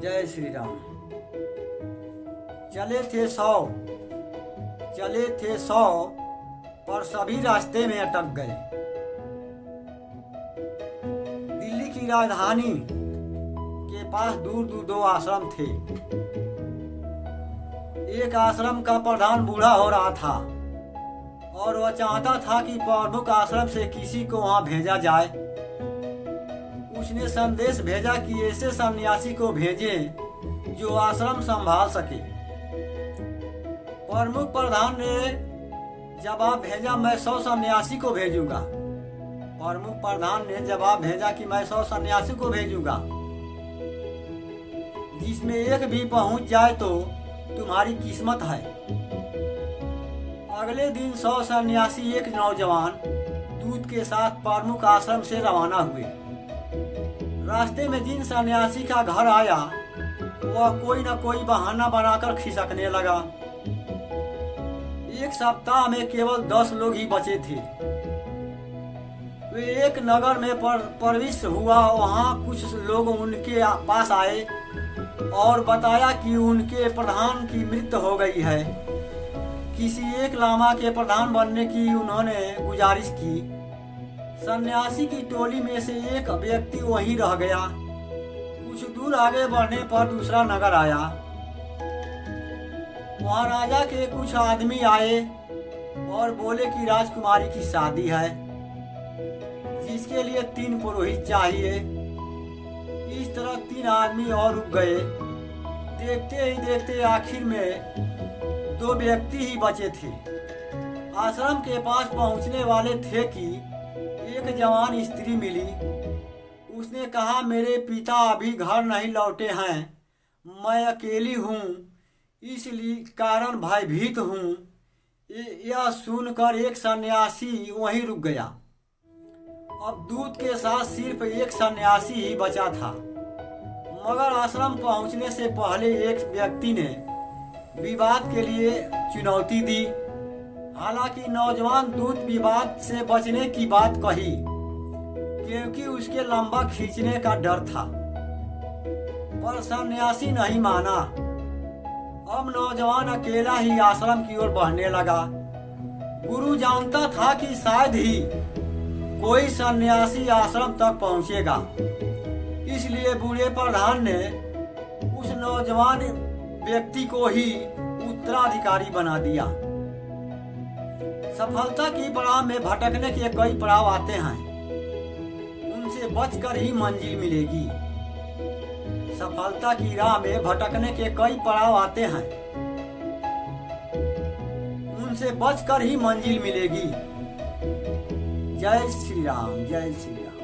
जय श्री राम। चले थे 100, चले थे 100, पर सभी रास्ते में अटक गए। दिल्ली की राजधानी के पास दूर दूर 2 आश्रम थे। एक आश्रम का प्रधान बूढ़ा हो रहा था और वह चाहता था कि प्रमुख आश्रम से किसी को वहां भेजा जाए। उसने संदेश भेजा कि ऐसे सन्यासी को भेजें जो आश्रम संभाल सके। प्रमुख प्रधान ने जवाब भेजा, मैं 100 सन्यासी को भेजूंगा। प्रमुख प्रधान ने जवाब भेजा कि मैं 100 सन्यासी को भेजूंगा, जिसमें एक भी पहुंच जाए तो तुम्हारी किस्मत है। अगले दिन 100 सन्यासी एक नौजवान दूत के साथ प्रमुख आश्रम से रवाना हुए। रास्ते में जिन सन्यासी का घर आया वह कोई न कोई बहाना बनाकर खिसकने लगा। एक सप्ताह में केवल 10 लोग ही बचे थे। वे एक नगर में प्रविष्ट हुआ। वहां कुछ लोग उनके पास आए और बताया कि उनके प्रधान की मृत्यु हो गई है। किसी एक लामा के प्रधान बनने की उन्होंने गुजारिश की। सन्यासी की टोली में से एक व्यक्ति वहीं रह गया। कुछ दूर आगे बढ़ने पर दूसरा नगर आया। वहां राजा के कुछ आदमी आए और बोले कि राजकुमारी की शादी है, जिसके लिए 3 पुरोहित चाहिए। इस तरह 3 आदमी और रुक गए। देखते ही देखते आखिर में 2 व्यक्ति ही बचे थे। आश्रम के पास पहुंचने वाले थे कि एक जवान स्त्री मिली। उसने कहा, मेरे पिता अभी घर नहीं लौटे हैं, मैं अकेली हूँ, इसलिए कारण भयभीत हूँ। यह सुनकर एक सन्यासी वहीं रुक गया। अब दूत के साथ सिर्फ एक सन्यासी ही बचा था। मगर आश्रम पहुंचने से पहले एक व्यक्ति ने विवाद के लिए चुनौती दी। हालांकि नौजवान दूत विवाद से बचने की बात कही, क्योंकि उसके लंबा खींचने का डर था, पर सन्यासी नहीं माना। अब नौजवान अकेला ही आश्रम की ओर बढ़ने लगा। गुरु जानता था कि शायद ही कोई सन्यासी आश्रम तक पहुंचेगा, इसलिए बूढ़े प्रधान ने उस नौजवान व्यक्ति को ही उत्तराधिकारी बना दिया। सफलता की पड़ाव में भटकने के कई पड़ाव आते हैं, उनसे बचकर ही मंजिल मिलेगी। सफलता की राह में भटकने के कई पड़ाव आते हैं, उनसे बचकर ही मंजिल मिलेगी। जय श्री राम, जय श्री राम।